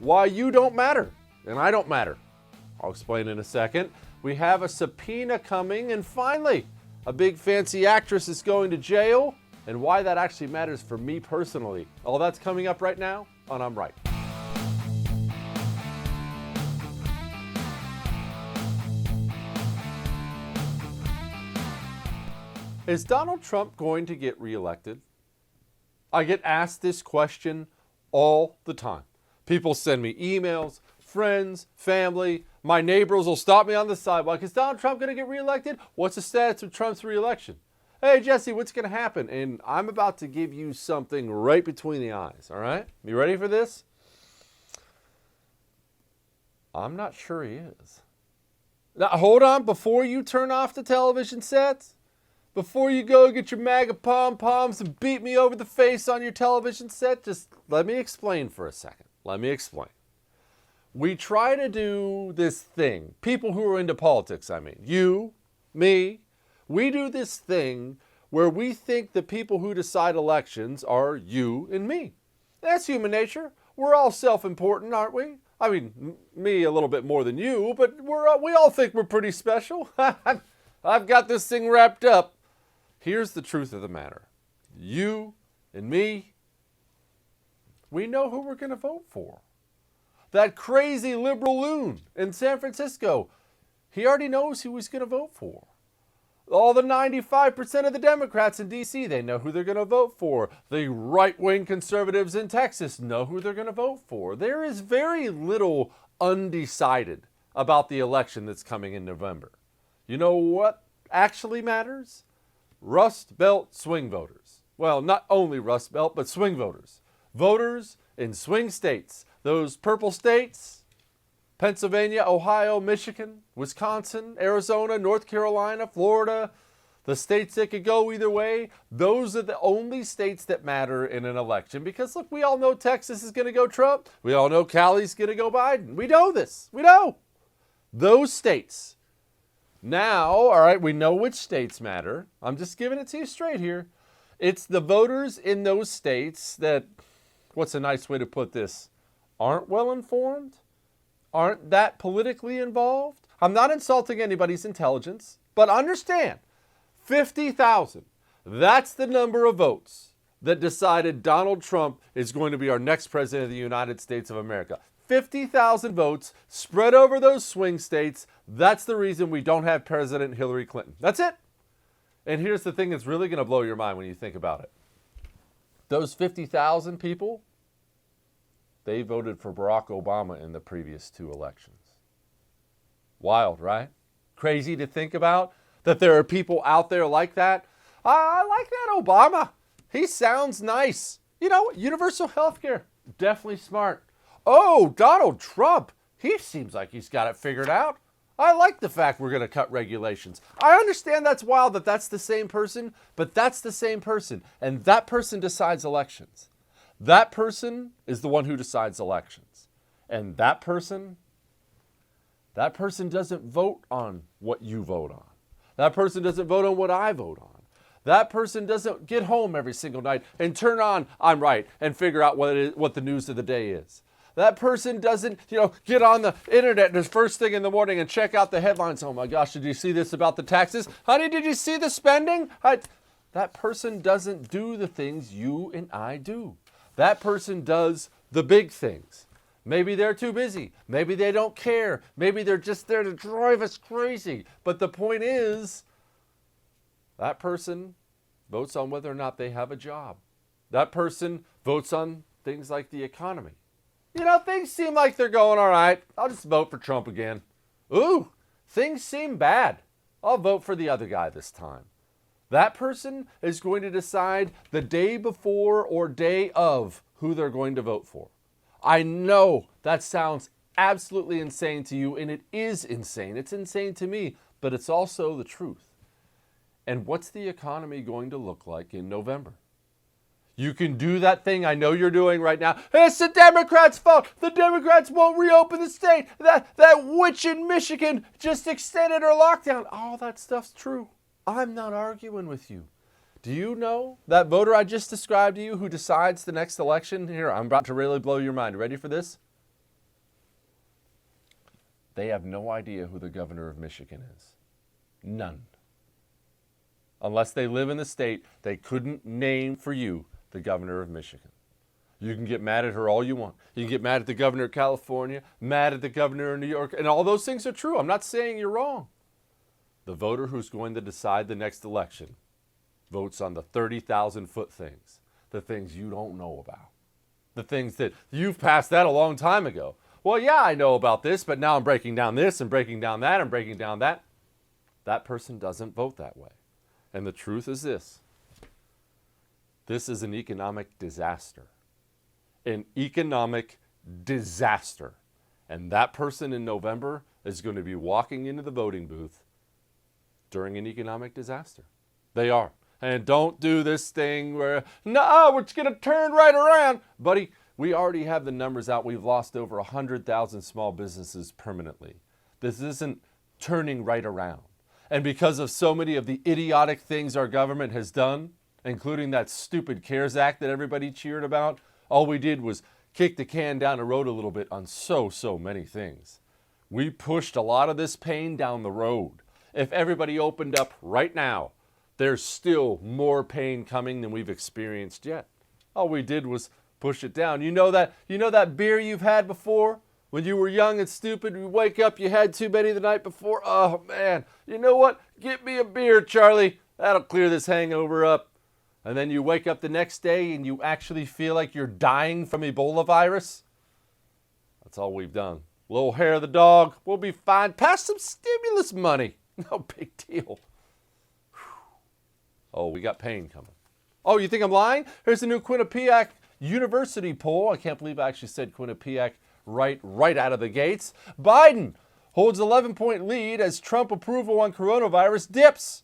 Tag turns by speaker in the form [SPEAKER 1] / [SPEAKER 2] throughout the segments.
[SPEAKER 1] why you don't matter and I don't matter. I'll explain in a second. We have a subpoena coming, and finally, a big fancy actress is going to jail, and why that actually matters for me personally. All that's coming up right now on I'm Right. Is Donald Trump going to get reelected? I get asked this question all the time. People send me emails, friends, family, my neighbors will stop me on the sidewalk. Is Donald Trump going to get reelected? What's the status of Trump's reelection? Hey, Jesse, what's going to happen? And I'm about to give you something right between the eyes, all right? You ready for this? I'm not sure he is. Now, hold on. Before you turn off the television sets, before you go get your MAGA pom-poms and beat me over the face on your television set, just let me explain for a second. Let me explain. We try to do this thing. People who are into politics, I mean. You, me, we do this thing where we think the people who decide elections are you and me. That's human nature. We're all self-important, aren't we? I mean, me a little bit more than you, but we all think we're pretty special. I've got this thing wrapped up. Here's the truth of the matter. You and me, we know who we're going to vote for. That crazy liberal loon in San Francisco, he already knows who he's going to vote for. All the 95% of the Democrats in D.C., they know who they're going to vote for. The right-wing conservatives in Texas know who they're going to vote for. There is very little undecided about the election that's coming in November. You know what actually matters? Rust Belt swing voters. Well, not only Rust Belt, but swing voters. Voters in swing states. Those purple states, Pennsylvania, Ohio, Michigan, Wisconsin, Arizona, North Carolina, Florida, the states that could go either way, those are the only states that matter in an election. Because look, we all know Texas is going to go Trump. We all know Cali's going to go Biden. We know this. We know. Those states. Now, all right, we know which states matter. I'm just giving it to you straight here. It's the voters in those states that, what's a nice way to put this, aren't well informed, aren't that politically involved. I'm not insulting anybody's intelligence, but understand, 50,000, that's the number of votes that decided Donald Trump is going to be our next president of the United States of America. 50,000 votes spread over those swing states. That's the reason we don't have President Hillary Clinton. That's it. And here's the thing that's really going to blow your mind when you think about it. Those 50,000 people, they voted for Barack Obama in the previous two elections. Wild, right? Crazy to think about that there are people out there like that. I like that Obama. He sounds nice. You know, universal health care, definitely smart. Oh, Donald Trump, he seems like he's got it figured out. I like the fact we're going to cut regulations. I understand that's wild that that's the same person, but that's the same person. And that person decides elections. That person is the one who decides elections. And that person doesn't vote on what you vote on. That person doesn't vote on what I vote on. That person doesn't get home every single night and turn on I'm Right and figure out what the news of the day is. That person doesn't, get on the internet the first thing in the morning and check out the headlines. Oh my gosh, did you see this about the taxes? Honey, did you see the spending? That person doesn't do the things you and I do. That person does the big things. Maybe they're too busy. Maybe they don't care. Maybe they're just there to drive us crazy. But the point is, that person votes on whether or not they have a job. That person votes on things like the economy. Things seem like they're going all right. I'll just vote for Trump again. Ooh, things seem bad. I'll vote for the other guy this time. That person is going to decide the day before or day of who they're going to vote for. I know that sounds absolutely insane to you, and it is insane. It's insane to me, but it's also the truth. And what's the economy going to look like in November? You can do that thing I know you're doing right now. It's the Democrats' fault. The Democrats won't reopen the state. That witch in Michigan just extended her lockdown. All that stuff's true. I'm not arguing with you. Do you know that voter I just described to you who decides the next election? Here, I'm about to really blow your mind. Ready for this? They have no idea who the governor of Michigan is. None. Unless they live in the state, they couldn't name for you the governor of Michigan. You can get mad at her all you want. You can get mad at the governor of California, mad at the governor of New York, and all those things are true. I'm not saying you're wrong. The voter who's going to decide the next election votes on the 30,000-foot things, the things you don't know about, the things that you've passed that a long time ago. Well, yeah, I know about this, but now I'm breaking down this and breaking down that and breaking down that. That person doesn't vote that way. And the truth is this. This is an economic disaster. An economic disaster. And that person in November is going to be walking into the voting booth during an economic disaster. They are. And don't do this thing where, no, it's going to turn right around. Buddy, we already have the numbers out. We've lost over 100,000 small businesses permanently. This isn't turning right around. And because of so many of the idiotic things our government has done, including that stupid CARES Act that everybody cheered about, all we did was kick the can down the road a little bit on so many things. We pushed a lot of this pain down the road. If everybody opened up right now, there's still more pain coming than we've experienced yet. All we did was push it down. You know that beer you've had before? When you were young and stupid, you wake up, you had too many the night before. Oh, man. You know what? Get me a beer, Charlie. That'll clear this hangover up. And then you wake up the next day and you actually feel like you're dying from Ebola virus. That's all we've done. Little hair of the dog. We'll be fine. Pass some stimulus money. No big deal. Oh, we got pain coming. Oh, you think I'm lying? Here's the new Quinnipiac University poll. I can't believe I actually said Quinnipiac right out of the gates. Biden holds 11-point lead as Trump approval on coronavirus dips.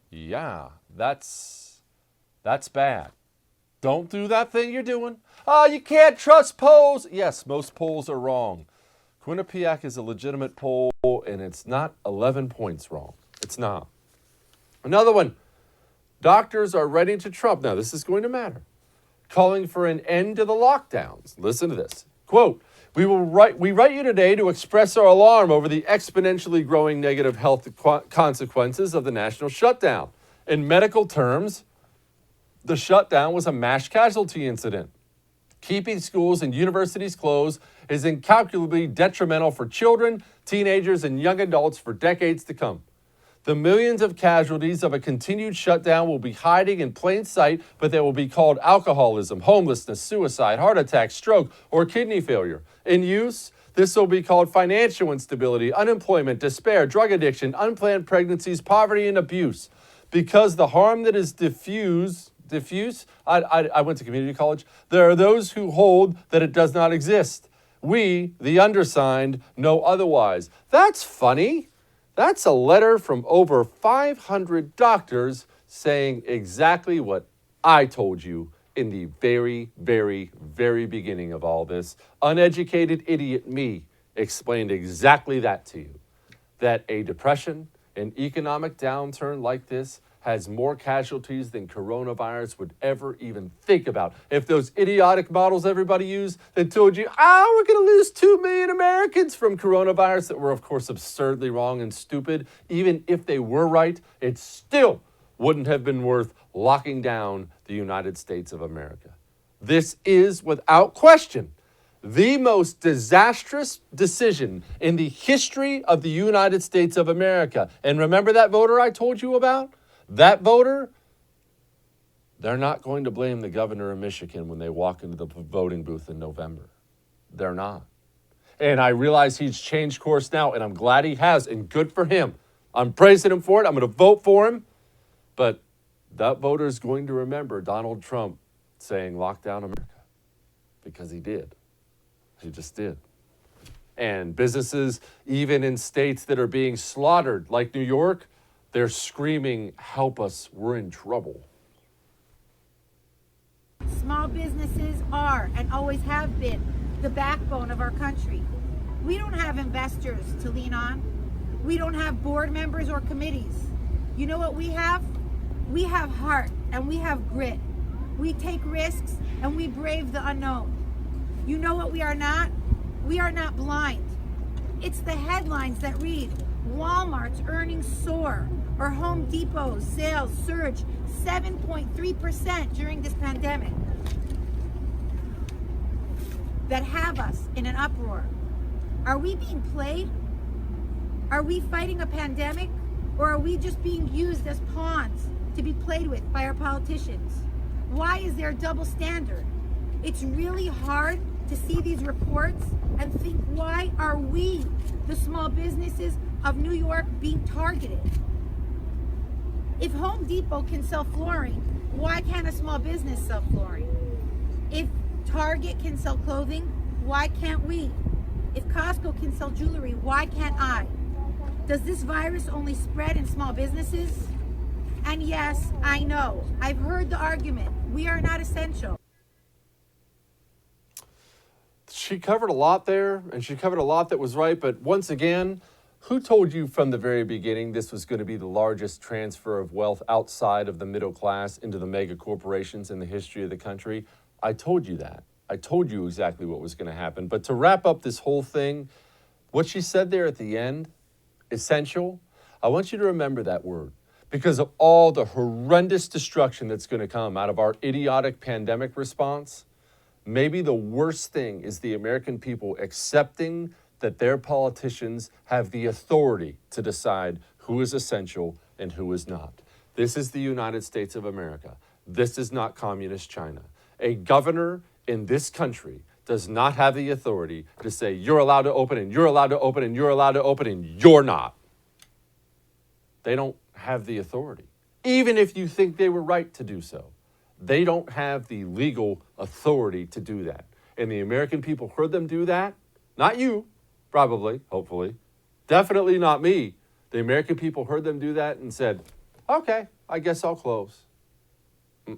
[SPEAKER 1] Yeah, that's bad. Don't do that thing you're doing. Oh, you can't trust polls. Yes, most polls are wrong. Quinnipiac is a legitimate poll, and it's not 11 points wrong. It's not. Another one. Doctors are writing to Trump. Now, this is going to matter. Calling for an end to the lockdowns. Listen to this. Quote, we write you today to express our alarm over the exponentially growing negative health consequences of the national shutdown. In medical terms, the shutdown was a mass casualty incident. Keeping schools and universities closed is incalculably detrimental for children, teenagers, and young adults for decades to come. The millions of casualties of a continued shutdown will be hiding in plain sight, but they will be called alcoholism, homelessness, suicide, heart attack, stroke, or kidney failure. In use, this will be called financial instability, unemployment, despair, drug addiction, unplanned pregnancies, poverty, and abuse. Because the harm that is diffuse, I went to community college, there are those who hold that it does not exist. We, the undersigned, know otherwise. That's funny. That's a letter from over 500 doctors saying exactly what I told you in the very, very, very beginning of all this. Uneducated idiot me explained exactly that to you. That a depression, an economic downturn like this has more casualties than coronavirus would ever even think about. If those idiotic models everybody used that told you, we're going to lose 2 million Americans from coronavirus, that were, of course, absurdly wrong and stupid, even if they were right, it still wouldn't have been worth locking down the United States of America. This is, without question, the most disastrous decision in the history of the United States of America. And remember that voter I told you about? That voter, they're not going to blame the governor of Michigan when they walk into the voting booth in November. They're not. And I realize he's changed course now, and I'm glad he has, and good for him. I'm praising him for it. I'm going to vote for him. But that voter is going to remember Donald Trump saying, lock down America, because he did. He just did. And businesses, even in states that are being slaughtered, like New York, they're screaming, help us, we're in trouble.
[SPEAKER 2] Small businesses are and always have been the backbone of our country. We don't have investors to lean on. We don't have board members or committees. You know what we have? We have heart and we have grit. We take risks and we brave the unknown. You know what we are not? We are not blind. It's the headlines that read, Walmart's earnings soar, or Home Depot's sales surge 7.3% during this pandemic, that have us in an uproar. Are we being played? Are we fighting a pandemic? Or are we just being used as pawns to be played with by our politicians? Why is there a double standard? It's really hard to see these reports and think, why are we, the small businesses of New York, being targeted? If Home Depot can sell flooring, why can't a small business sell flooring? If Target can sell clothing, why can't we? If Costco can sell jewelry, why can't I? Does this virus only spread in small businesses? And yes, I know, I've heard the argument, we are not essential.
[SPEAKER 1] She covered a lot there, and she covered a lot that was right, but once again, who told you from the very beginning this was going to be the largest transfer of wealth outside of the middle class into the mega corporations in the history of the country? I told you that. I told you exactly what was going to happen. But to wrap up this whole thing, what she said there at the end, essential, I want you to remember that word, because of all the horrendous destruction that's going to come out of our idiotic pandemic response. Maybe the worst thing is the American people accepting that their politicians have the authority to decide who is essential and who is not. This is the United States of America. This is not communist China. A governor in this country does not have the authority to say, you're allowed to open and you're allowed to open and you're allowed to open and you're not. They don't have the authority. Even if you think they were right to do so, they don't have the legal authority to do that. And the American people heard them do that. Not you, probably, hopefully. Definitely not me. The American people heard them do that and said, okay, I guess I'll close. Not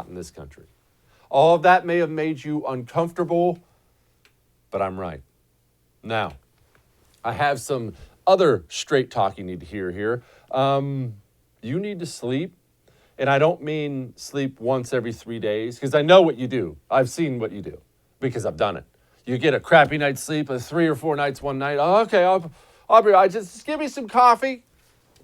[SPEAKER 1] in this country. All of that may have made you uncomfortable, but I'm right. Now, I have some other straight talk you need to hear here. You need to sleep. And I don't mean sleep once every 3 days, because I know what you do. I've seen what you do, because I've done it. You get a crappy night's sleep, 3 or 4 nights one night. Oh, okay, I'll be right. Just give me some coffee.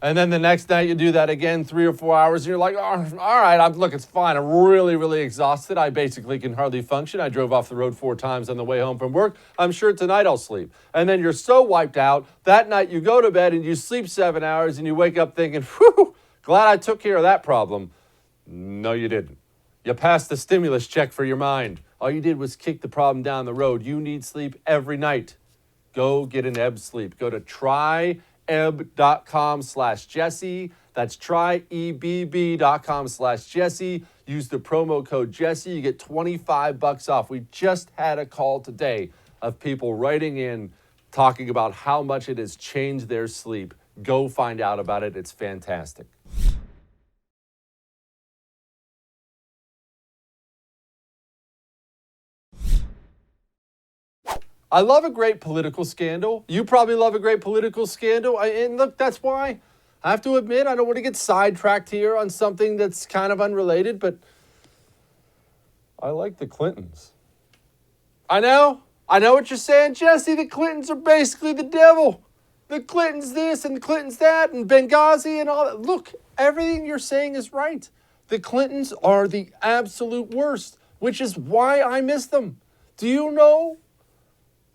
[SPEAKER 1] And then the next night you do that again, 3 or 4 hours, and you're like, oh, all right, look, it's fine. I'm really, really exhausted. I basically can hardly function. I drove off the road 4 times on the way home from work. I'm sure tonight I'll sleep. And then you're so wiped out, that night you go to bed and you sleep 7 hours and you wake up thinking, whew, glad I took care of that problem. No, you didn't. You passed the stimulus check for your mind. All you did was kick the problem down the road. You need sleep every night. Go get an ebb sleep. Go to tryebb.com/Jesse. That's tryebb.com/Jesse. Use the promo code Jesse. You get $25 off. We just had a call today of people writing in talking about how much it has changed their sleep. Go find out about it. It's fantastic. I love a great political scandal. You probably love a great political scandal. And look, that's why I have to admit, I don't want to get sidetracked here on something that's kind of unrelated, but I like the Clintons. I know what you're saying, Jesse. The Clintons are basically the devil. The Clintons this and the Clintons that and Benghazi and all that. Look, everything you're saying is right. The Clintons are the absolute worst, which is why I miss them. Do you know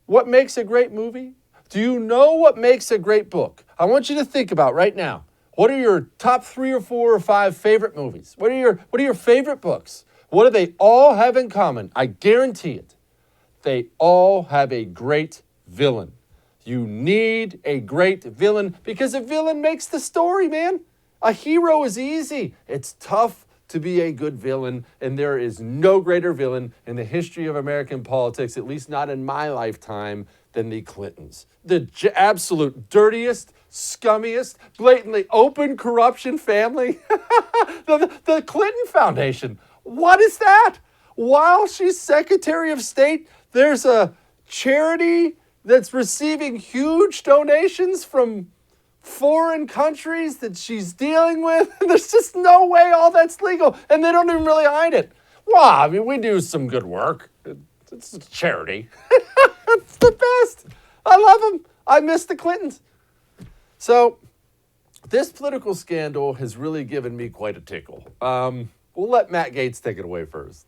[SPEAKER 1] what makes a great movie? Do you know what makes a great book? I want you to think about right now. What are your top 3 or 4 or 5 favorite movies? What are your favorite books? What do they all have in common? I guarantee it. They all have a great villain. You need a great villain because a villain makes the story, man. A hero is easy. It's tough to be a good villain, and there is no greater villain in the history of American politics, at least not in my lifetime, than the Clintons. The absolute dirtiest, scummiest, blatantly open corruption family. the Clinton Foundation. What is that? While she's Secretary of State, there's a charity that's receiving huge donations from foreign countries that she's dealing with. There's just no way all that's legal. And they don't even really hide it. Well, I mean, we do some good work. It's a charity. That's the best. I love them. I miss the Clintons. So this political scandal has really given me quite a tickle. We'll let Matt Gaetz take it away first.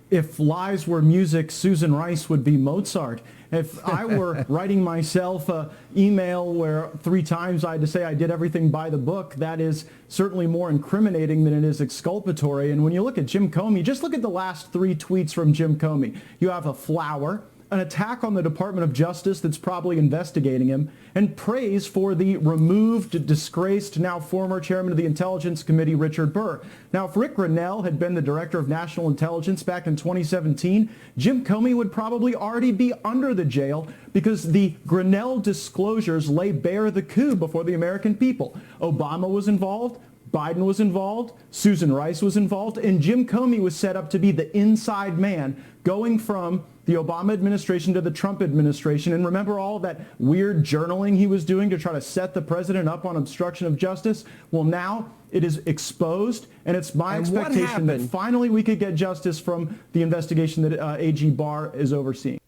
[SPEAKER 3] If lies were music, Susan Rice would be Mozart. If I were writing myself an email where 3 times I had to say I did everything by the book, that is certainly more incriminating than it is exculpatory. And when you look at Jim Comey, just look at the last 3 tweets from Jim Comey. You have a flower, an attack on the Department of Justice that's probably investigating him, and praise for the removed, disgraced, now former chairman of the Intelligence Committee, Richard Burr. Now, if Rick Grinnell had been the director of national intelligence back in 2017, Jim Comey would probably already be under the jail because the Grinnell disclosures lay bare the coup before the American people. Obama was involved. Biden was involved, Susan Rice was involved, and Jim Comey was set up to be the inside man going from the Obama administration to the Trump administration. And remember all that weird journaling he was doing to try to set the president up on obstruction of justice? Well, now it is exposed, and it's my expectation that finally we could get justice from the investigation that AG Barr is overseeing.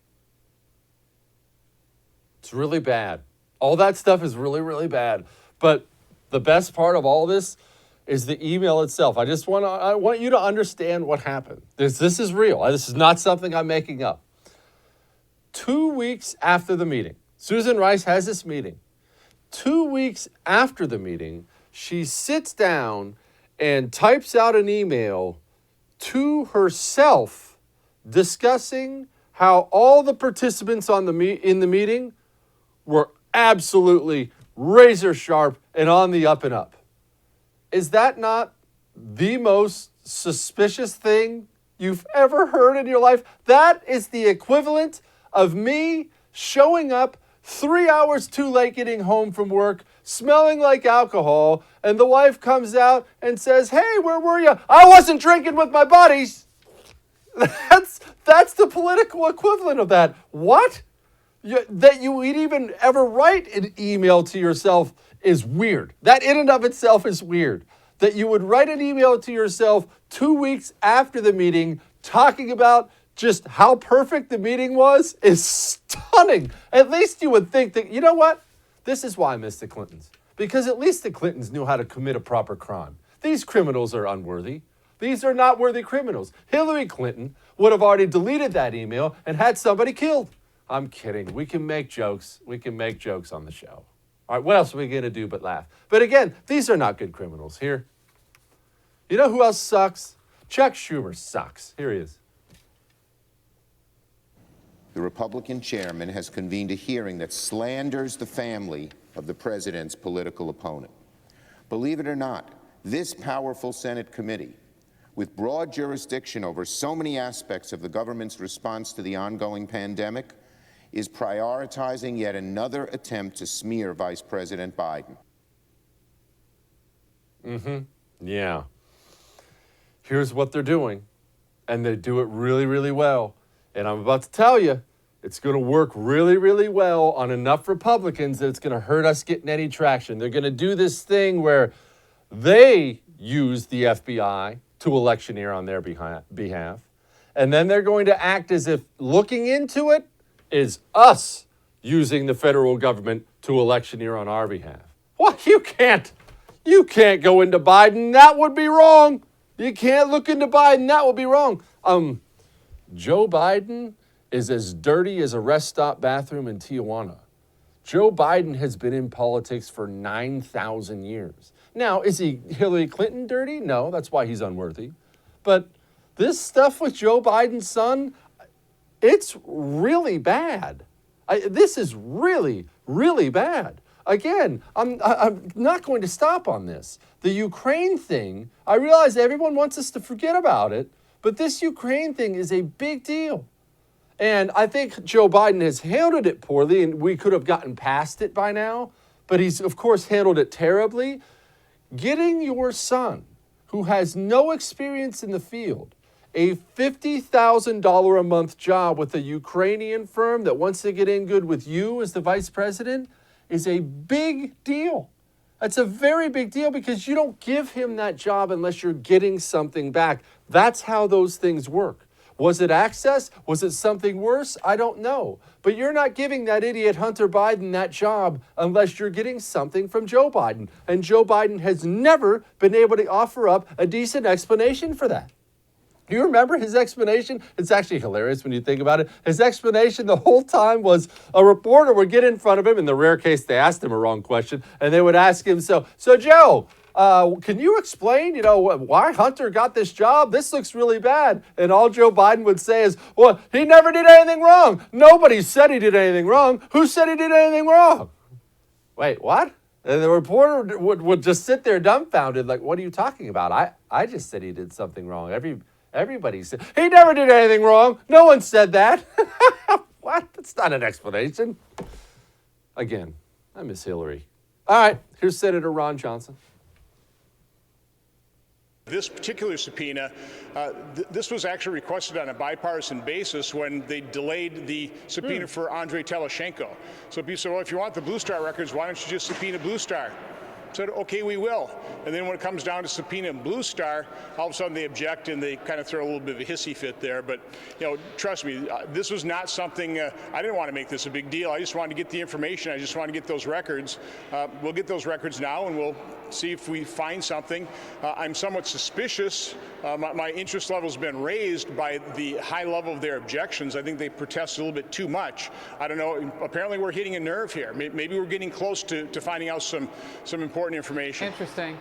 [SPEAKER 1] It's really bad. All that stuff is really, really bad. But the best part of all this is the email itself. I want you to understand what happened. This is real. This is not something I'm making up. 2 weeks after the meeting, Susan Rice has this meeting. 2 weeks after the meeting, she sits down and types out an email to herself discussing how all the participants in the meeting were absolutely razor sharp and on the up and up. Is that not the most suspicious thing you've ever heard in your life? That is the equivalent of me showing up 3 hours too late getting home from work, smelling like alcohol, and the wife comes out and says, "Hey, where were you?" "I wasn't drinking with my buddies." That's the political equivalent of that. What? That you would even ever write an email to yourself is weird. That in and of itself is weird. That you would write an email to yourself 2 weeks after the meeting talking about just how perfect the meeting was is stunning. At least you would think that, you know what? This is why I miss the Clintons. Because at least the Clintons knew how to commit a proper crime. These criminals are unworthy. These are not worthy criminals. Hillary Clinton would have already deleted that email and had somebody killed. I'm kidding. We can make jokes. We can make jokes on the show. All right, what else are we going to do but laugh? But again, these are not good criminals here. You know who else sucks? Chuck Schumer sucks. Here he is.
[SPEAKER 4] The Republican chairman has convened a hearing that slanders the family of the president's political opponent. Believe it or not, this powerful Senate committee, with broad jurisdiction over so many aspects of the government's response to the ongoing pandemic, is prioritizing yet another attempt to smear Vice President Biden.
[SPEAKER 1] Yeah. Here's what they're doing, and they do it really, really well. And I'm about to tell you, it's going to work really, really well on enough Republicans that it's going to hurt us getting any traction. They're going to do this thing where they use the FBI to electioneer on their behalf, and then they're going to act as if looking into it is us using the federal government to electioneer on our behalf. Well, you can't go into Biden. That would be wrong. You can't look into Biden. That would be wrong. Joe Biden is as dirty as a rest stop bathroom in Tijuana. Joe Biden has been in politics for 9,000 years. Now, is he Hillary Clinton dirty? No, that's why he's unworthy. But this stuff with Joe Biden's son, it's really bad. This is really, really bad. Again, I'm not going to stop on this. The Ukraine thing, I realize everyone wants us to forget about it, but this Ukraine thing is a big deal. And I think Joe Biden has handled it poorly, and we could have gotten past it by now, but he's, of course, handled it terribly. Getting your son, who has no experience in the field, a $50,000 a month job with a Ukrainian firm that wants to get in good with you as the vice president is a big deal. That's a very big deal because you don't give him that job unless you're getting something back. That's how those things work. Was it access? Was it something worse? I don't know. But you're not giving that idiot Hunter Biden that job unless you're getting something from Joe Biden. And Joe Biden has never been able to offer up a decent explanation for that. Do you remember his explanation? It's actually hilarious when you think about it. His explanation the whole time was a reporter would get in front of him. In the rare case, they asked him a wrong question. And they would ask him, so Joe, can you explain, why Hunter got this job? This looks really bad. And all Joe Biden would say is, well, he never did anything wrong. Nobody said he did anything wrong. Who said he did anything wrong? Wait, what? And the reporter would just sit there dumbfounded, like, what are you talking about? I just said he did something wrong. Everybody said, he never did anything wrong. No one said that. What? That's not an explanation. Again, I miss Hillary. All right, here's Senator Ron Johnson.
[SPEAKER 5] This particular subpoena, this was actually requested on a bipartisan basis when they delayed the subpoena for Andrei Teleshenko. So people said, well, if you want the Blue Star records, why don't you just subpoena Blue Star? Said, okay, we will. And then when it comes down to subpoena Blue Star, all of a sudden they object and they kind of throw a little bit of a hissy fit there. But, trust me, this was not something, I didn't want to make this a big deal. I just wanted to get the information. I just wanted to get those records. We'll get those records now and we'll see if we find something. I'm somewhat suspicious. My interest level has been raised by the high level of their objections. I think they protest a little bit too much. I don't know. Apparently we're hitting a nerve here. Maybe we're getting close to finding out some important information.
[SPEAKER 6] Interesting.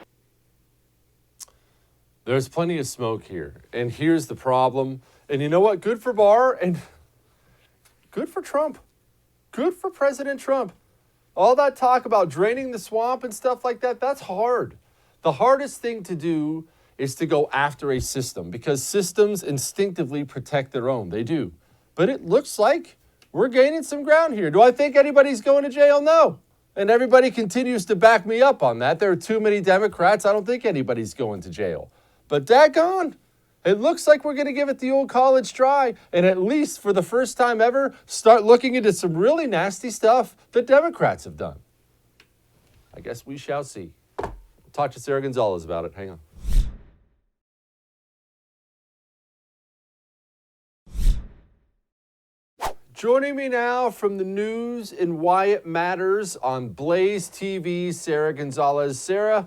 [SPEAKER 1] There's plenty of smoke here. And here's the problem. And you know what? Good for Barr and good for Trump. Good for President Trump. All that talk about draining the swamp and stuff like that, that's hard. The hardest thing to do is to go after a system because systems instinctively protect their own. They do. But it looks like we're gaining some ground here. Do I think anybody's going to jail? No. And everybody continues to back me up on that. There are too many Democrats. I don't think anybody's going to jail. But daggone, it looks like we're going to give it the old college try and at least for the first time ever, start looking into some really nasty stuff that Democrats have done. I guess we shall see. We'll talk to Sarah Gonzalez about it. Hang on. Joining me now from the news and why it matters on Blaze TV, Sarah Gonzalez. Sarah,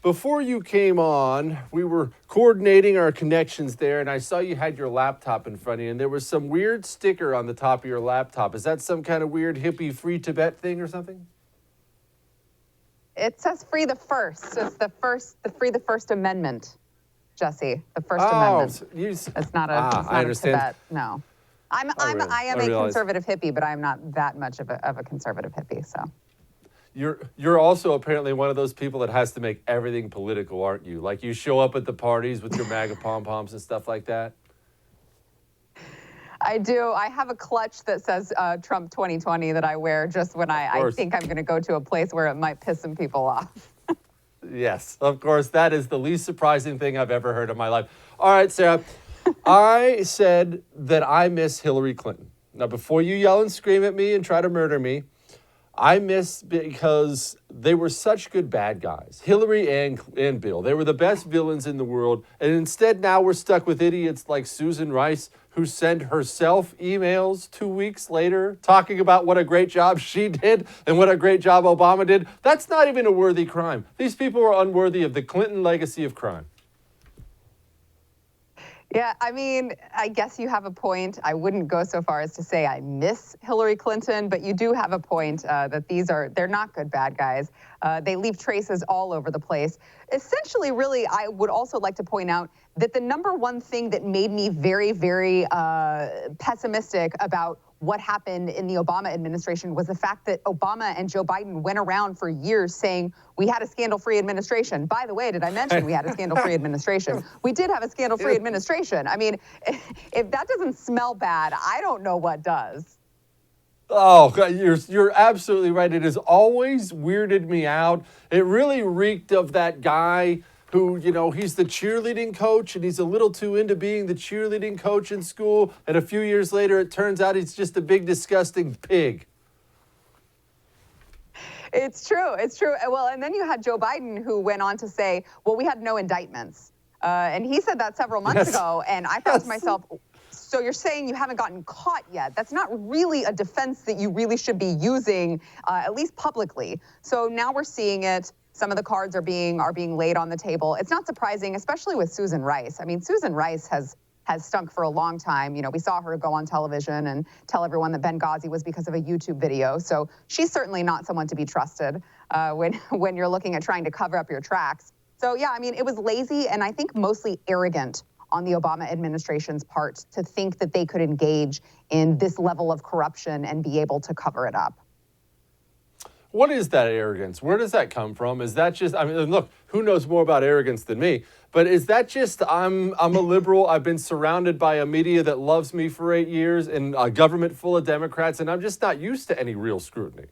[SPEAKER 1] before you came on, we were coordinating our connections there, and I saw you had your laptop in front of you, and there was some weird sticker on the top of your laptop. Is that some kind of weird hippie free Tibet thing or something?
[SPEAKER 6] It says free the first. So it's the Free the First Amendment, Jesse. The First Amendment. It's not
[SPEAKER 1] I understand.
[SPEAKER 6] Tibet, no. I am a conservative hippie, but I'm not that much of a conservative hippie, so.
[SPEAKER 1] You're also apparently one of those people that has to make everything political, aren't you? Like you show up at the parties with your MAGA pom-poms and stuff like that?
[SPEAKER 6] I do. I have a clutch that says Trump 2020 that I wear just when I think I'm going to go to a place where it might piss some people off.
[SPEAKER 1] Yes, of course. That is the least surprising thing I've ever heard in my life. All right, Sarah. I said that I miss Hillary Clinton. Now, before you yell and scream at me and try to murder me, I miss because they were such good bad guys. Hillary and Bill. They were the best villains in the world. And instead now we're stuck with idiots like Susan Rice, who sent herself emails 2 weeks later talking about what a great job she did and what a great job Obama did. That's not even a worthy crime. These people are unworthy of the Clinton legacy of crime.
[SPEAKER 6] Yeah, I mean, I guess you have a point. I wouldn't go so far as to say I miss Hillary Clinton, but you do have a point that they're not good bad guys. They leave traces all over the place. Essentially, really, I would also like to point out that the number one thing that made me very, very pessimistic about what happened in the Obama administration was the fact that Obama and Joe Biden went around for years saying, we had a scandal-free administration. By the way, did I mention we had a scandal-free administration? We did have a scandal-free administration. I mean, if that doesn't smell bad, I don't know what does.
[SPEAKER 1] Oh, you're absolutely right. It has always weirded me out. It really reeked of that guy who, he's the cheerleading coach and he's a little too into being the cheerleading coach in school. And a few years later, it turns out he's just a big, disgusting pig.
[SPEAKER 6] It's true. It's true. Well, and then you had Joe Biden who went on to say, well, we had no indictments. And he said that several months ago. And I thought to myself, So you're saying you haven't gotten caught yet. That's not really a defense that you really should be using, at least publicly. So now we're seeing it. Some of the cards are being laid on the table. It's not surprising, especially with Susan Rice. I mean, Susan Rice has stunk for a long time. You know, we saw her go on television and tell everyone that Benghazi was because of a YouTube video. So she's certainly not someone to be trusted when you're looking at trying to cover up your tracks. So yeah, I mean, it was lazy and I think mostly arrogant on the Obama administration's part to think that they could engage in this level of corruption and be able to cover it up.
[SPEAKER 1] What is that arrogance? Where does that come from? Is that just, I mean, look, who knows more about arrogance than me? But is that just, I'm a liberal, I've been surrounded by a media that loves me for 8 years and a government full of Democrats, and I'm just not used to any real scrutiny?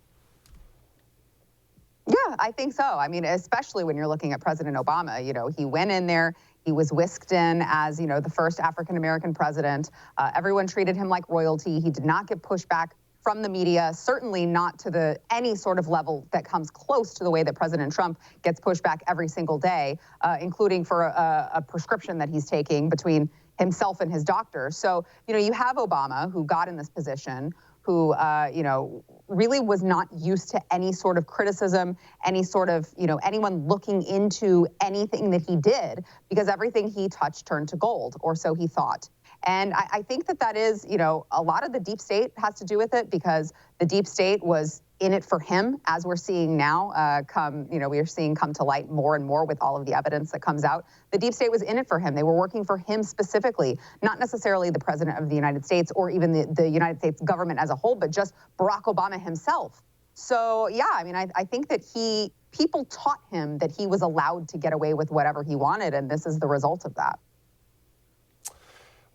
[SPEAKER 6] Yeah, I think so. I mean, especially when you're looking at President Obama, you know, he went in there, he was whisked in as, you know, the first African-American president. Everyone treated him like royalty. He did not get pushback from the media, certainly not to any sort of level that comes close to the way that President Trump gets pushback every single day, including for a prescription that he's taking between himself and his doctor. So, you know, you have Obama, who got in this position, who, you know, really was not used to any sort of criticism, any sort of, you know, anyone looking into anything that he did, because everything he touched turned to gold, or so he thought. And I think that is, you know, a lot of the deep state has to do with it, because the deep state was in it for him, as we're seeing now we are seeing come to light more and more with all of the evidence that comes out. The deep state was in it for him. They were working for him specifically, not necessarily the president of the United States or even the United States government as a whole, but just Barack Obama himself. So yeah, I mean, I think that people taught him that he was allowed to get away with whatever he wanted, and this is the result of that.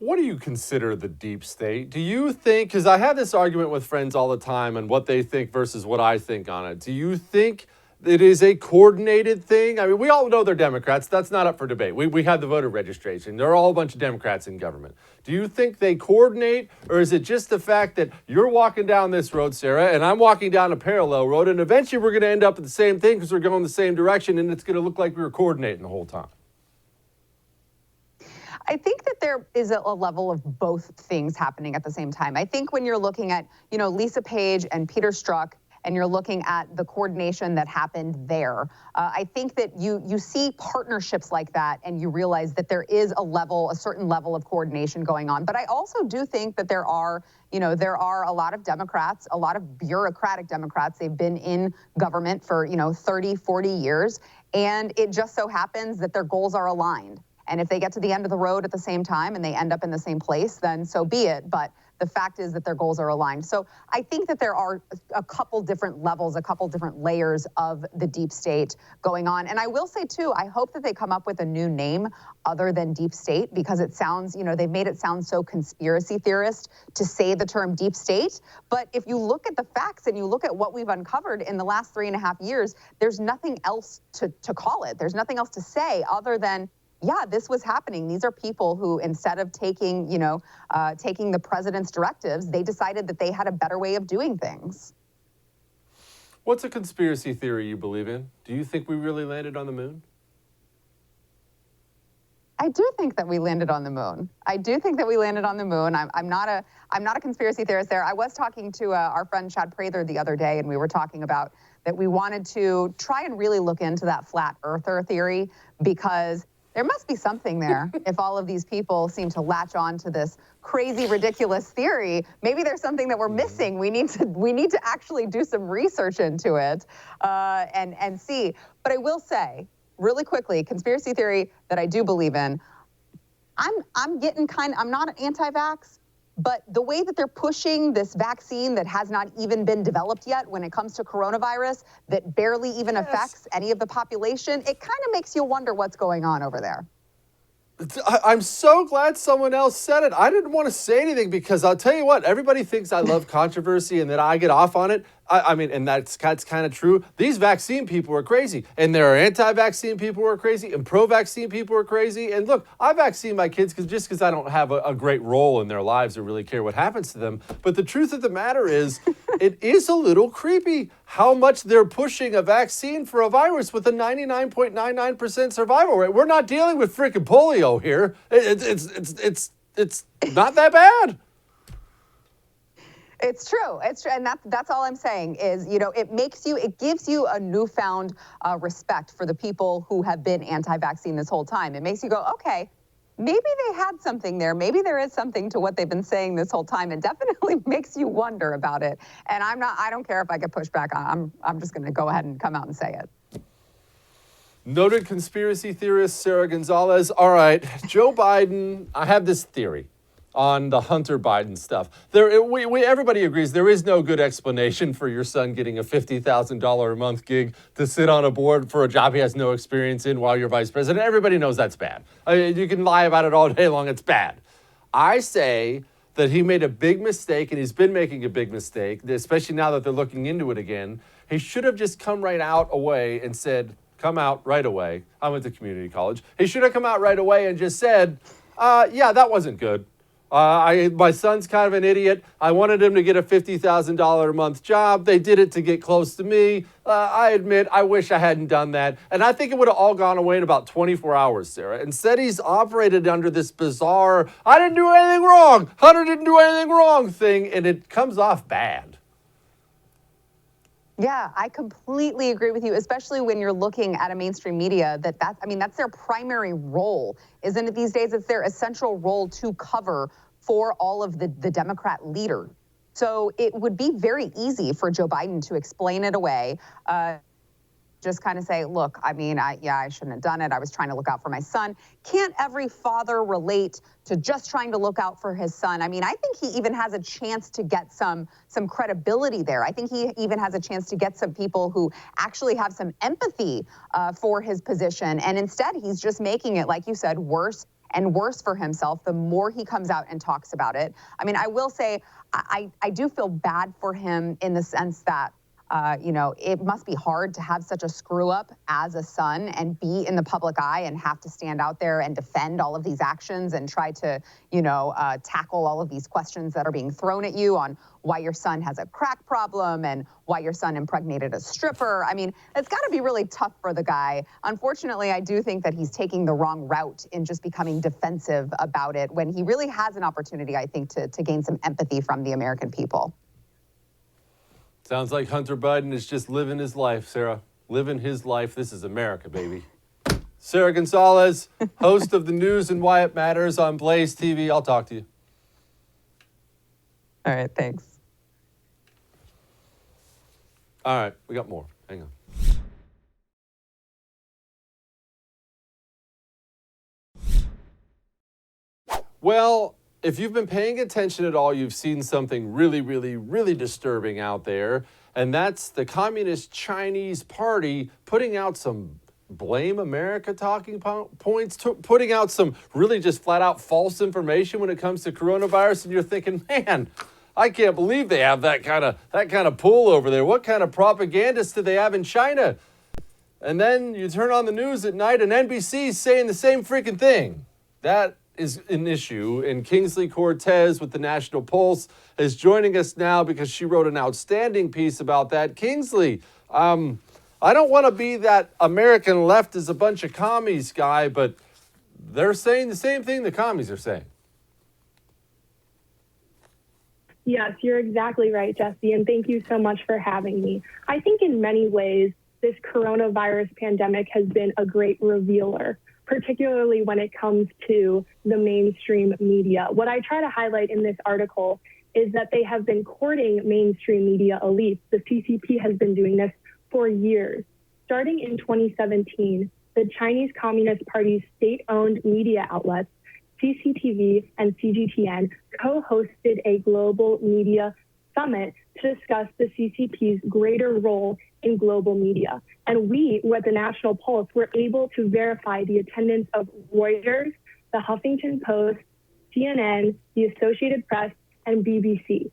[SPEAKER 1] What do you consider the deep state? Do you think, because I have this argument with friends all the time on what they think versus what I think on it. Do you think it is a coordinated thing? I mean, we all know they're Democrats. That's not up for debate. We have the voter registration. There are all a bunch of Democrats in government. Do you think they coordinate, or is it just the fact that you're walking down this road, Sarah, and I'm walking down a parallel road, and eventually we're going to end up at the same thing because we're going the same direction, and it's going to look like we were coordinating the whole time?
[SPEAKER 6] I think that there is a level of both things happening at the same time. I think when you're looking at, you know, Lisa Page and Peter Strzok, and you're looking at the coordination that happened there, I think that you see partnerships like that, and you realize that there is a certain level of coordination going on. But I also do think that there are a lot of Democrats, a lot of bureaucratic Democrats. They've been in government for, 30, 40 years, and it just so happens that their goals are aligned. And if they get to the end of the road at the same time and they end up in the same place, then so be it. But the fact is that their goals are aligned. So I think that there are a couple different levels, a couple different layers of the deep state going on. And I will say, too, I hope that they come up with a new name other than deep state, because it sounds, they've made it sound so conspiracy theorist to say the term deep state. But if you look at the facts and you look at what we've uncovered in the last 3.5 years, there's nothing else to call it. There's nothing else to say other than, yeah, this was happening. These are people who, instead of taking the president's directives, they decided that they had a better way of doing things.
[SPEAKER 1] What's a conspiracy theory you believe in? Do you think we really landed on the moon?
[SPEAKER 6] I do think that we landed on the moon. I'm not a conspiracy theorist there. I was talking to our friend Chad Prather the other day, and we were talking about that we wanted to try and really look into that flat earther theory, because there must be something there. If all of these people seem to latch on to this crazy, ridiculous theory, maybe there's something that we're missing. We need to actually do some research into it and see. But I will say, really quickly, conspiracy theory that I do believe in. I'm not an anti-vax, but the way that they're pushing this vaccine that has not even been developed yet when it comes to coronavirus, that barely even affects any of the population, it kind of makes you wonder what's going on over there.
[SPEAKER 1] I'm so glad someone else said it. I didn't want to say anything because I'll tell you what, everybody thinks I love controversy and that I get off on it. I mean, and that's kind of true. These vaccine people are crazy, and there are anti-vaccine people who are crazy, and pro-vaccine people are crazy. And look, I vaccine my kids because I don't have a great role in their lives or really care what happens to them. But the truth of the matter is, it is a little creepy how much they're pushing a vaccine for a virus with a 99.99% survival rate. We're not dealing with freaking polio here. It's it's not that bad.
[SPEAKER 6] It's true. It's true. And that's all I'm saying is, it gives you a newfound respect for the people who have been anti-vaccine this whole time. It makes you go, okay, maybe they had something there. Maybe there is something to what they've been saying this whole time. It definitely makes you wonder about it. And I don't care if I get pushed back on. I'm just going to go ahead and come out and say it.
[SPEAKER 1] Noted conspiracy theorist Sarah Gonzalez. All right, Joe Biden, I have this theory on the Hunter Biden stuff. Everybody agrees there is no good explanation for your son getting a $50,000 a month gig to sit on a board for a job he has no experience in while you're vice president. Everybody knows that's bad. I mean, you can lie about it all day long. It's bad. I say that he made a big mistake, and he's been making a big mistake, especially now that they're looking into it again. He should have just come right out away and said, come out right away. I went to community college. He should have come out right away and just said, yeah, that wasn't good. My son's kind of an idiot. I wanted him to get a $50,000 a month job. They did it to get close to me. I admit, I wish I hadn't done that. And I think it would have all gone away in about 24 hours, Sarah. Instead, he's operated under this bizarre, I didn't do anything wrong. Hunter didn't do anything wrong thing. And it comes off bad.
[SPEAKER 6] Yeah, I completely agree with you, especially when you're looking at a mainstream media that's their primary role, isn't it these days? It's their essential role to cover for all of the Democrat leaders. So it would be very easy for Joe Biden to explain it away, just kind of say, look, I shouldn't have done it. I was trying to look out for my son. Can't every father relate to just trying to look out for his son? I think he even has a chance to get some credibility there. I think he even has a chance to get some people who actually have some empathy for his position. And instead, he's just making it, like you said, worse and worse for himself the more he comes out and talks about it. I will say, I do feel bad for him in the sense that it must be hard to have such a screw up as a son and be in the public eye and have to stand out there and defend all of these actions and try to, tackle all of these questions that are being thrown at you on why your son has a crack problem and why your son impregnated a stripper. It's got to be really tough for the guy. Unfortunately, I do think that he's taking the wrong route in just becoming defensive about it when he really has an opportunity, I think, to gain some empathy from the American people.
[SPEAKER 1] Sounds like Hunter Biden is just living his life, Sarah. Living his life. This is America, baby. Sarah Gonzalez, host of the news and why it matters on Blaze TV. I'll talk to you.
[SPEAKER 6] All right, thanks.
[SPEAKER 1] All right, we got more. Hang on. Well, if you've been paying attention at all, you've seen something really, really, really disturbing out there. And that's the Communist Chinese Party putting out some blame America talking points, putting out some really just flat out false information when it comes to coronavirus. And you're thinking, man, I can't believe they have that kind of pull over there. What kind of propagandists do they have in China? And then you turn on the news at night and NBC's saying the same freaking thing. That is an issue. And Kingsley Cortez with the National Pulse is joining us now because she wrote an outstanding piece about that. Kingsley, I don't want to be that American left is a bunch of commies guy, but they're saying the same thing the commies are saying.
[SPEAKER 7] Yes, you're exactly right, Jesse, and thank you so much for having me. I think in many ways, this coronavirus pandemic has been a great revealer, particularly when it comes to the mainstream media. What I try to highlight in this article is that they have been courting mainstream media elites. The CCP has been doing this for years. Starting in 2017, the Chinese Communist Party's state-owned media outlets, CCTV and CGTN, co-hosted a global media summit to discuss the CCP's greater role in global media. And we, at the National Pulse, were able to verify the attendance of Reuters, the Huffington Post, CNN, the Associated Press, and BBC.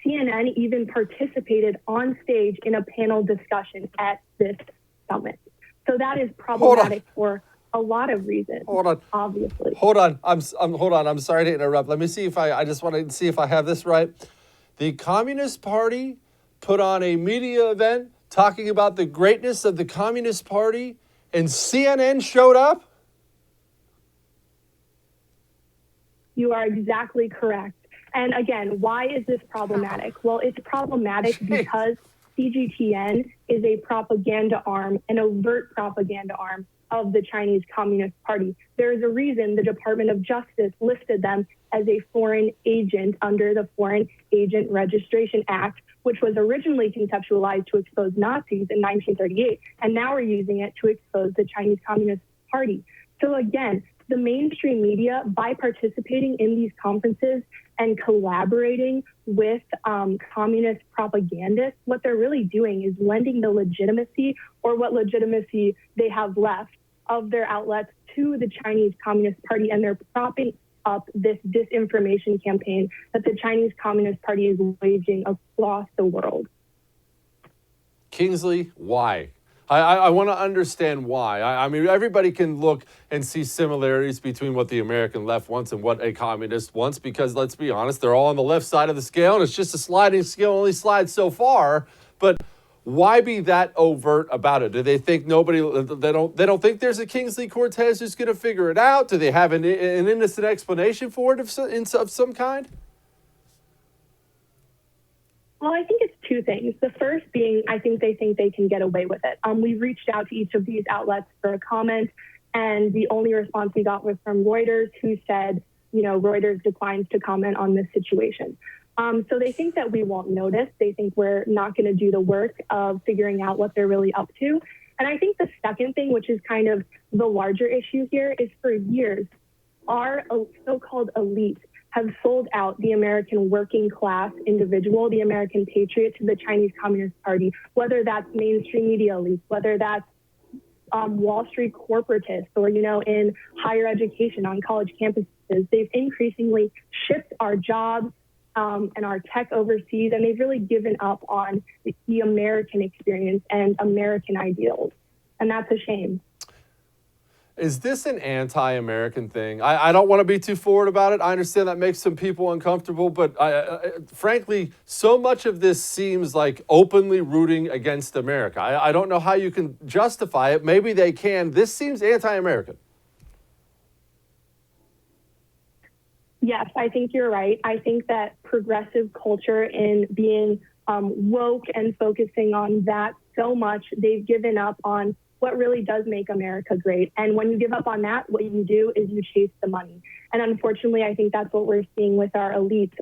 [SPEAKER 7] CNN even participated on stage in a panel discussion at this summit. So that is problematic for a lot of reasons.
[SPEAKER 1] Hold on.
[SPEAKER 7] Obviously.
[SPEAKER 1] Hold on. I'm sorry to interrupt. Let me see if I just want to see if I have this right. The Communist Party put on a media event talking about the greatness of the Communist Party, and CNN showed up?
[SPEAKER 7] You are exactly correct. And again, why is this problematic? Well, it's problematic because CGTN is a propaganda arm, an overt propaganda arm of the Chinese Communist Party. There is a reason the Department of Justice listed them as a foreign agent under the Foreign Agent Registration Act, which was originally conceptualized to expose Nazis in 1938, and now we're using it to expose the Chinese Communist Party. So again, the mainstream media, by participating in these conferences and collaborating with communist propagandists, what they're really doing is lending the legitimacy, or what legitimacy they have left, of their outlets to the Chinese Communist Party, and they're propping up this disinformation campaign that the Chinese Communist Party is waging across the world.
[SPEAKER 1] Kingsley, why? I want to understand why. I mean, everybody can look and see similarities between what the American left wants and what a communist wants, because let's be honest, they're all on the left side of the scale, and it's just a sliding scale, only slides so far. But why be that overt about it? Do they think they don't think there's a Kingsley Cortez who's going to figure it out? Do they have an innocent explanation for it of some kind?
[SPEAKER 7] Well, I think it's two things. The first being, I think they can get away with it. We've reached out to each of these outlets for a comment, and the only response we got was from Reuters, who said, Reuters declines to comment on this situation. So they think that we won't notice. They think we're not going to do the work of figuring out what they're really up to. And I think the second thing, which is kind of the larger issue here, is for years, our so-called elite have sold out the American working class individual, the American patriot, to the Chinese Communist Party, whether that's mainstream media elites, whether that's Wall Street corporatists, or, in higher education on college campuses. They've increasingly shipped our jobs and our tech overseas, and they've really given up on the American experience and American ideals. And that's a shame.
[SPEAKER 1] Is this an anti-American thing? I don't want to be too forward about it. I understand that makes some people uncomfortable, but frankly, so much of this seems like openly rooting against America. I don't know how you can justify it. Maybe they can. This seems anti-American.
[SPEAKER 7] Yes, I think you're right. I think that progressive culture in being woke and focusing on that so much, they've given up on what really does make America great. And when you give up on that, what you do is you chase the money. And unfortunately, I think that's what we're seeing with our elites.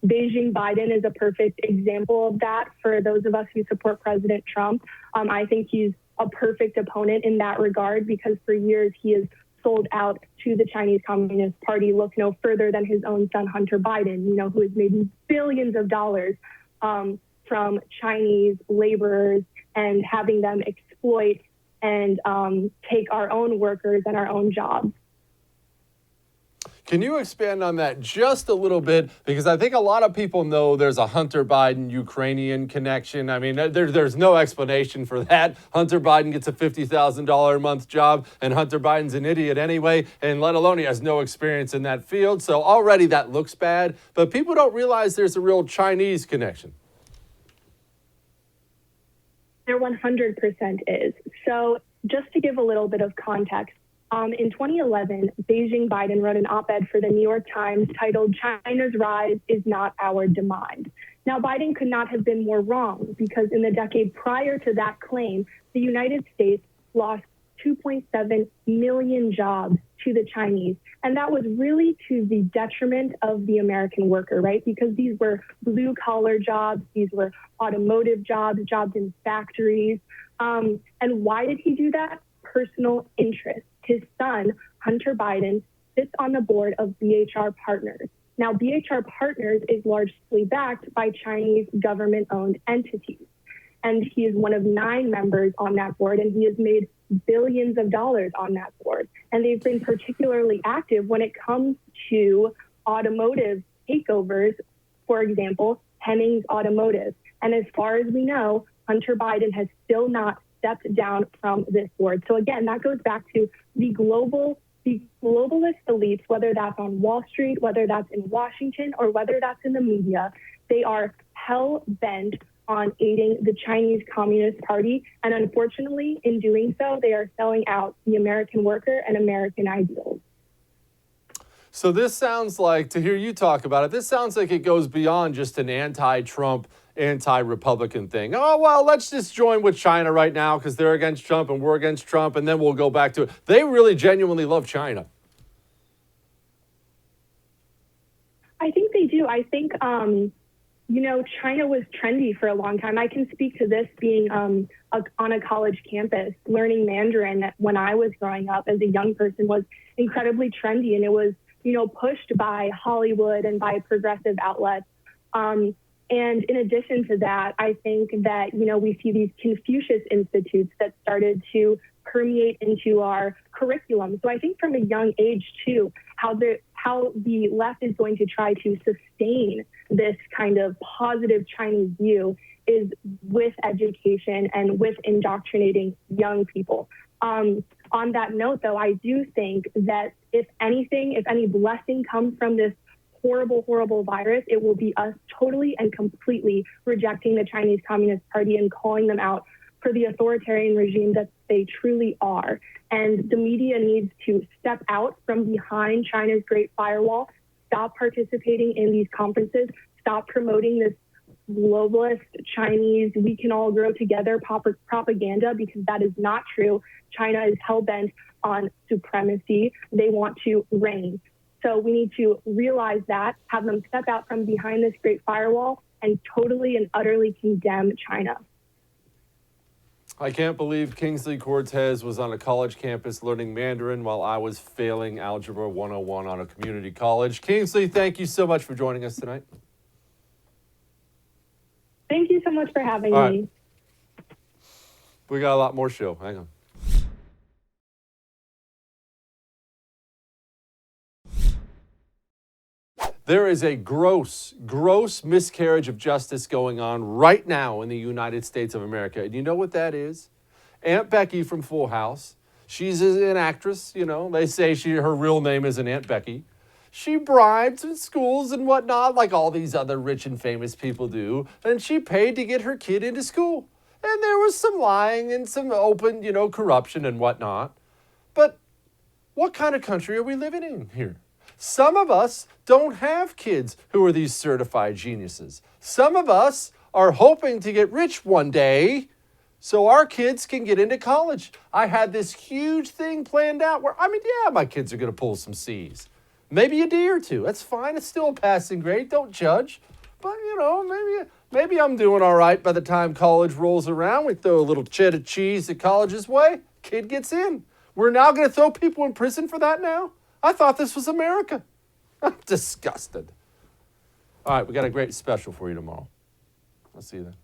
[SPEAKER 7] Beijing Biden is a perfect example of that for those of us who support President Trump. I think he's a perfect opponent in that regard, because for years he has sold out to the Chinese Communist Party. Look no further than his own son, Hunter Biden, who has made billions of dollars from Chinese laborers and having them exploit and take our own workers and our own jobs.
[SPEAKER 1] Can you expand on that just a little bit? Because I think a lot of people know there's a Hunter Biden-Ukrainian connection. I mean, there's no explanation for that. Hunter Biden gets a $50,000 a month job, and Hunter Biden's an idiot anyway, and let alone he has no experience in that field. So already that looks bad. But people don't realize there's a real Chinese connection.
[SPEAKER 7] There 100% is. So just to give a little bit of context, in 2011, Beijing Biden wrote an op-ed for the New York Times titled "China's Rise is Not Our Demise." Now, Biden could not have been more wrong, because in the decade prior to that claim, the United States lost 2.7 million jobs to the Chinese. And that was really to the detriment of the American worker, right? Because these were blue-collar jobs, these were automotive jobs, jobs in factories. And why did he do that? Personal interest. His son, Hunter Biden, sits on the board of BHR Partners. Now, BHR Partners is largely backed by Chinese government-owned entities. And he is one of 9 members on that board, and he has made billions of dollars on that board. And they've been particularly active when it comes to automotive takeovers, for example, Hennings Automotive. And as far as we know, Hunter Biden has still not stepped down from this board. So again, that goes back to the globalist elites, whether that's on Wall Street, whether that's in Washington, or whether that's in the media. They are hell-bent on aiding the Chinese Communist Party. And unfortunately, in doing so, they are selling out the American worker and American ideals.
[SPEAKER 1] So this sounds like, to hear you talk about it, this sounds like it goes beyond just an anti-Trump, anti-Republican thing. Oh, well, let's just join with China right now because they're against Trump and we're against Trump, and then we'll go back to it. They really genuinely love China.
[SPEAKER 7] I think they do. I think, China was trendy for a long time. I can speak to this being on a college campus. Learning Mandarin when I was growing up as a young person was incredibly trendy, and it was, pushed by Hollywood and by progressive outlets. And in addition to that, I think that, we see these Confucius institutes that started to permeate into our curriculum. So I think from a young age, too, how the left is going to try to sustain this kind of positive Chinese view is with education and with indoctrinating young people. On that note, though, I do think that if any blessing comes from this horrible, horrible virus, it will be us totally and completely rejecting the Chinese Communist Party and calling them out for the authoritarian regime that they truly are. And the media needs to step out from behind China's Great Firewall, stop participating in these conferences, stop promoting this globalist Chinese, we can all grow together propaganda, because that is not true. China is hell-bent on supremacy. They want to reign. So we need to realize that, have them step out from behind this Great Firewall and totally and utterly condemn China.
[SPEAKER 1] I can't believe Kingsley Cortez was on a college campus learning Mandarin while I was failing Algebra 101 on a community college. Kingsley, thank you so much for joining us tonight.
[SPEAKER 7] Thank you so much for having
[SPEAKER 1] All
[SPEAKER 7] me.
[SPEAKER 1] right. We got a lot more show. Hang on. There is a gross miscarriage of justice going on right now in the United States of America. And you know what that is? Aunt Becky from Full House. She's an actress, They say her real name isn't Aunt Becky. She bribed schools and whatnot, like all these other rich and famous people do. And she paid to get her kid into school. And there was some lying and some open, corruption and whatnot. But what kind of country are we living in here? Some of us don't have kids who are these certified geniuses. Some of us are hoping to get rich one day so our kids can get into college. I had this huge thing planned out where, my kids are going to pull some C's. Maybe a D or two. That's fine. It's still a passing grade. Don't judge. But, maybe I'm doing all right by the time college rolls around. We throw a little cheddar cheese at college's way. Kid gets in. We're now going to throw people in prison for that now? I thought this was America. I'm disgusted. All right, we got a great special for you tomorrow. I'll see you then.